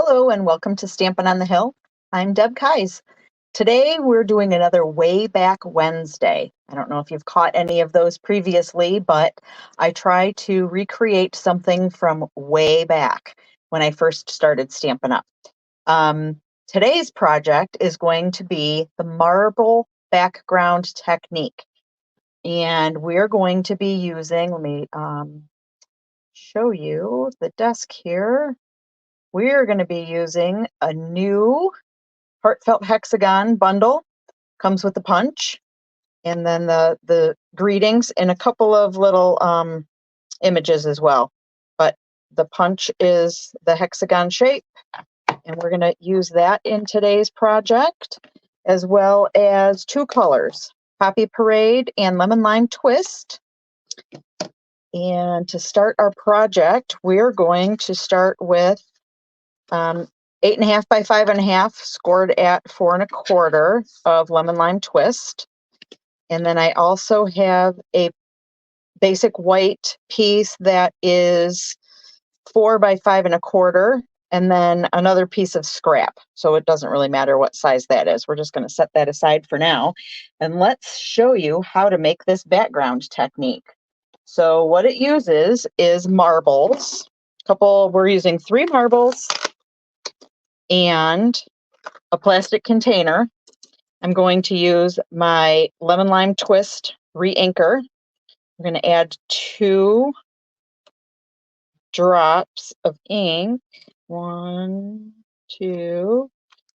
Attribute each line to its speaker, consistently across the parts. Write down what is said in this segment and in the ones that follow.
Speaker 1: Hello and welcome to Stampin' on the Hill. I'm Deb Keyes. Today we're doing another Way Back Wednesday. I don't know if you've caught any of those previously, but I try to recreate something from way back when I first started Stampin' Up. Today's project is going to be the marble background technique. And we're going to be using, let me show you the desk here. We're going to be using a new Heartfelt Hexagon bundle. Comes with the punch and then the greetings and a couple of little images as well. But the punch is the hexagon shape, and we're going to use that in today's project, as well as two colors, Poppy Parade and Lemon Lime Twist. And to start our project, we're going to start with 8.5 by 5.5, scored at 4 1/4 of Lemon Lime Twist. And then I also have a basic white piece that is 4 by 5 1/4, and then another piece of scrap. So it doesn't really matter what size that is. We're just going to set that aside for now. And let's show you how to make this background technique. So what it uses is marbles. We're using 3 marbles and a plastic container. I'm going to use my Lemon Lime Twist re-inker. I'm going to add 2 drops of ink, 1, 2,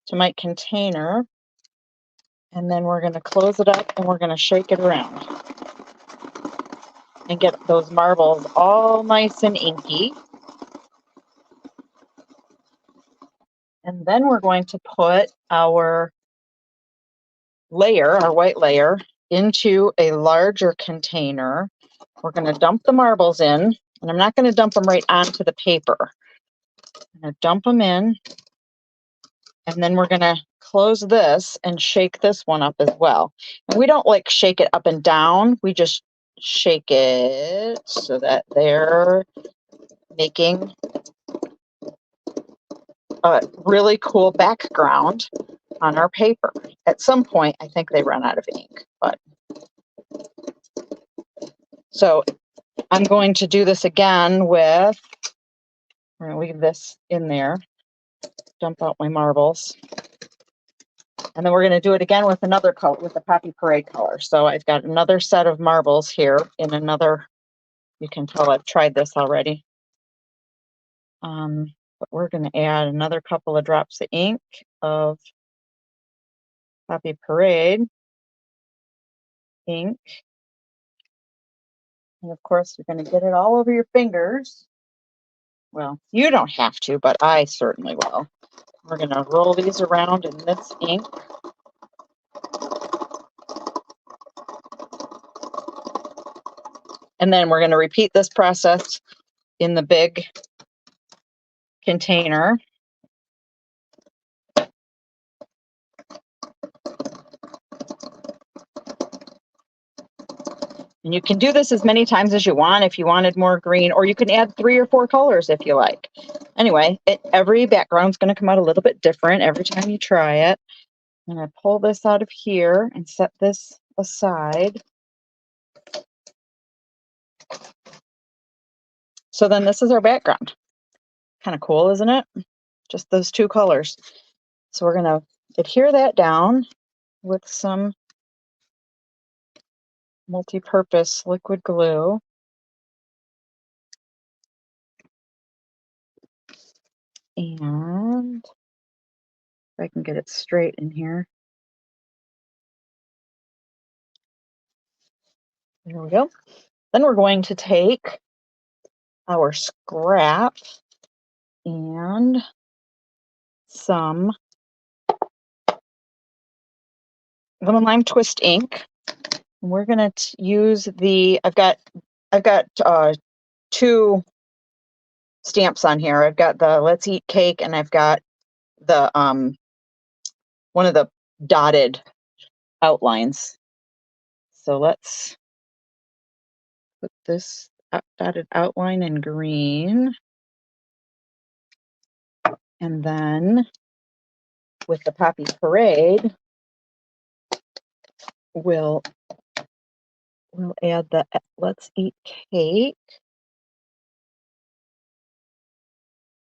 Speaker 1: to my container. And then we're going to close it up and we're going to shake it around and get those marbles all nice and inky. And then we're going to put our layer, our white layer, into a larger container. We're going to dump the marbles in, and I'm not going to dump them right onto the paper. I'm going to dump them in, and then we're going to close this and shake this one up as well. And we don't like shake it up and down. We just shake it so that they're making a really cool background on our paper. At some point, I think they run out of ink, but so I'm going to do this again with, I'm going to leave this in there, dump out my marbles. And then we're going to do it again with another color, with the Poppy Parade color. So I've got another set of marbles here in another, you can tell I've tried this already. But we're going to add another couple of drops of ink of Poppy Parade ink. And of course, you're going to get it all over your fingers. Well, you don't have to, but I certainly will. We're going to roll these around in this ink. And then we're going to repeat this process in the big container. And you can do this as many times as you want if you wanted more green, or you can add 3 or 4 colors if you like. Anyway, every background's going to come out a little bit different every time you try it. I'm going to pull this out of here and set this aside. So then this is our background. Kind of cool, isn't it? Just those 2 colors. So we're going to adhere that down with some multi-purpose liquid glue. And if I can get it straight in here. There we go. Then we're going to take our scrap and some Lemon Lime Twist ink. And we're going to use the, I've got 2 stamps on here. I've got the Let's Eat Cake, and I've got the one of the dotted outlines. So let's put this dotted outline in green. And then with the Poppy Parade, we'll add the Let's Eat Cake.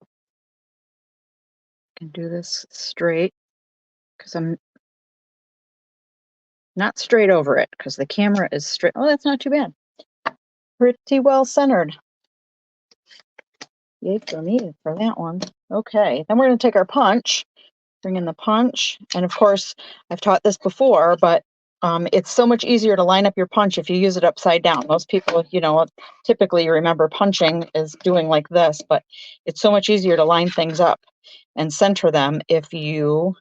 Speaker 1: I can do this straight because I'm not straight over it because the camera is straight. Oh, that's not too bad. Pretty well centered. Yay for me for that one. Okay, then we're going to take our punch, bring in the punch. And of course, I've taught this before, but it's so much easier to line up your punch if you use it upside down. Most people, typically you remember punching is doing like this, but it's so much easier to line things up and center them if you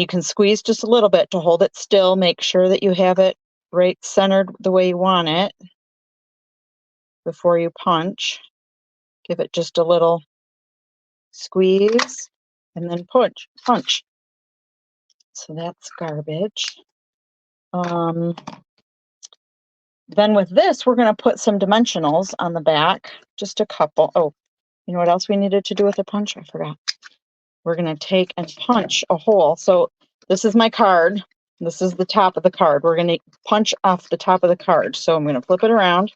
Speaker 1: can squeeze just a little bit to hold it still. Make sure that you have it right centered the way you want it before you punch. Give it just a little squeeze and then punch. So that's garbage. Then with this, we're going to put some dimensionals on the back, just a couple. Oh, you know what else we needed to do with the punch? I forgot. We're going to take and punch a hole. So this is my card. This is the top of the card. We're going to punch off the top of the card. So I'm going to flip it around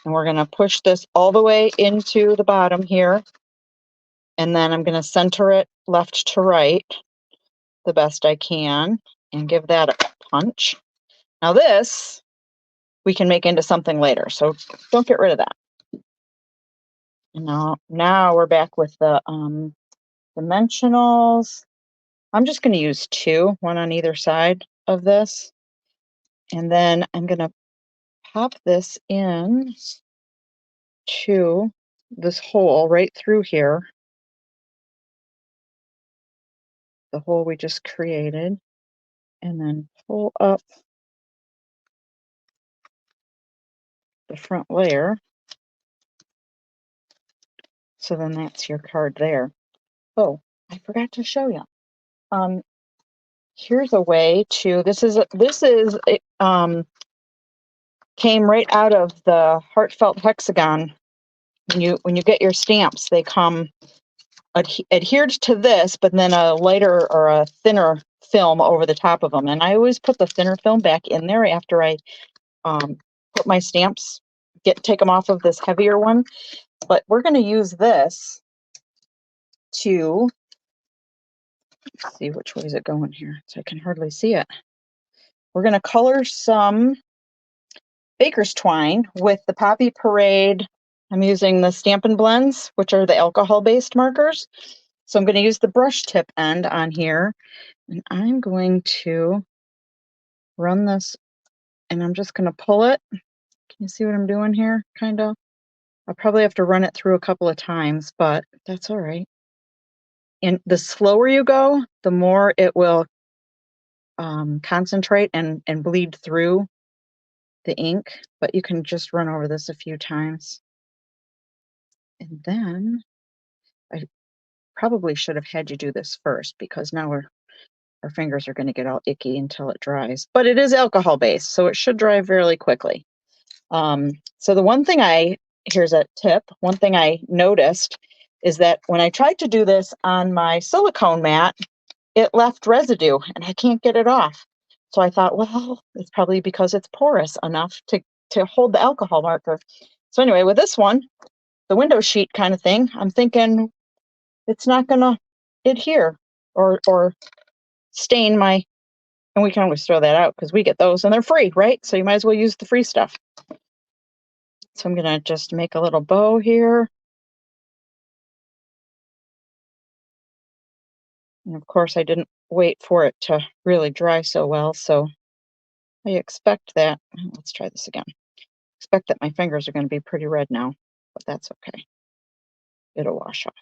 Speaker 1: and we're going to push this all the way into the bottom here. And then I'm going to center it left to right the best I can and give that a punch. Now this we can make into something later, so don't get rid of that. And now we're back with the dimensionals. I'm just going to use 2, one on either side of this. And then I'm going to pop this in to this hole right through here, the hole we just created, and then pull up the front layer. So then that's your card there. Oh, I forgot to show you. Here's a way to, this is came right out of the Heartfelt Hexagon. When you get your stamps, they come adhered to this, but then a lighter or a thinner film over the top of them. And I always put the thinner film back in there after I put my stamps, take them off of this heavier one. But we're going to use this to, let's see which way is it going here, so I can hardly see it. We're going to color some baker's twine with the Poppy Parade. I'm using the Stampin' Blends, which are the alcohol-based markers. So I'm going to use the brush tip end on here, and I'm going to run this, and I'm just going to pull it. Can you see what I'm doing here? Kind of. I'll probably have to run it through a couple of times, but that's all right. And the slower you go, the more it will concentrate and bleed through the ink, but you can just run over this a few times. And then I probably should have had you do this first, because now our fingers are going to get all icky until it dries. But it is alcohol based, so it should dry fairly quickly. So the one thing here's a tip. One thing I noticed is that when I tried to do this on my silicone mat, it left residue and I can't get it off. So I thought, well, it's probably because it's porous enough to hold the alcohol marker. So anyway, with this one, the window sheet kind of thing, I'm thinking it's not going to adhere or stain my, and we can always throw that out because we get those and they're free, right? So you might as well use the free stuff. So I'm going to just make a little bow here. And of course, I didn't wait for it to really dry so well. So I expect that, let's try this again. Expect that my fingers are going to be pretty red now, but that's okay. It'll wash off.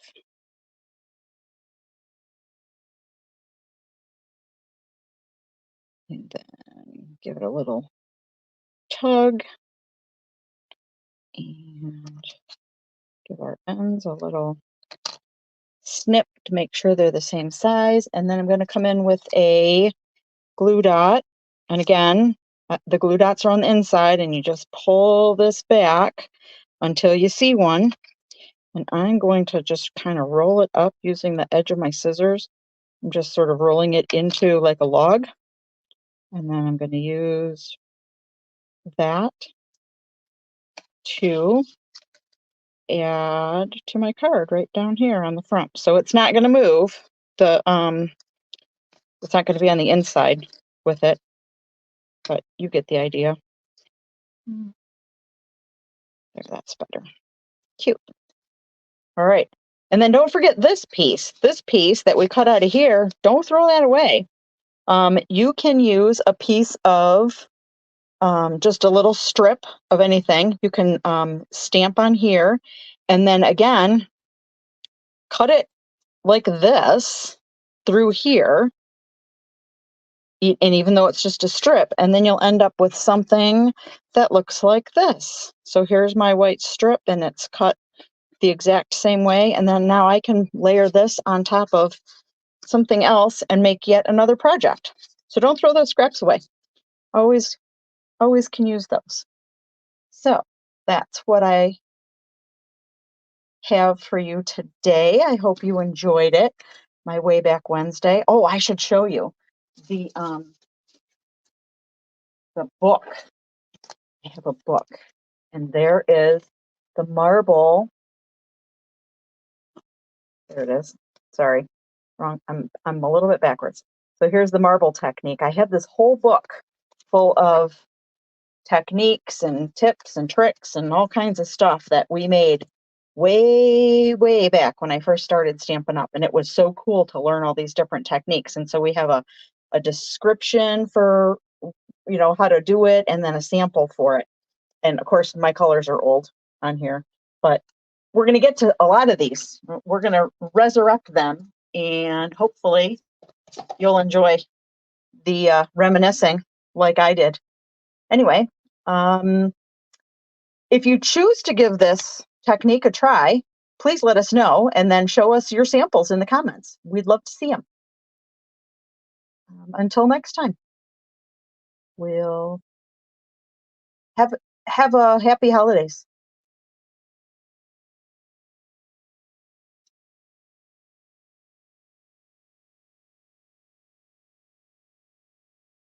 Speaker 1: And then give it a little tug and give our ends a little snip to make sure they're the same size. And then I'm going to come in with a glue dot. And again, the glue dots are on the inside, and you just pull this back until you see one. And I'm going to just kind of roll it up using the edge of my scissors. I'm just sort of rolling it into like a log. And then I'm going to use that to add to my card right down here on the front. So it's not going to move. It's not going to be on the inside with it, but you get the idea. There, that's better. Cute. All right. And then don't forget this piece that we cut out of here. Don't throw that away. You can use a piece of just a little strip of anything. You can stamp on here and then again, cut it like this through here. And even though it's just a strip, and then you'll end up with something that looks like this. So here's my white strip and it's cut the exact same way. And then now I can layer this on top of something else and make yet another project. So don't throw those scraps away. Always can use those. So that's what I have for you today. I hope you enjoyed it. My Way Back Wednesday. Oh, I should show you the book. I have a book, and there is the marble. There it is. Sorry, wrong. I'm a little bit backwards. So here's the marble technique. I have this whole book full of techniques and tips and tricks and all kinds of stuff that we made way back when I first started Stampin' Up. And it was so cool to learn all these different techniques. And so we have a description for, how to do it and then a sample for it. And of course, my colors are old on here, but we're going to get to a lot of these. We're going to resurrect them and hopefully you'll enjoy the reminiscing like I did. Anyway, if you choose to give this technique a try, please let us know and then show us your samples in the comments. We'd love to see them. Until next time, we'll have a happy holidays.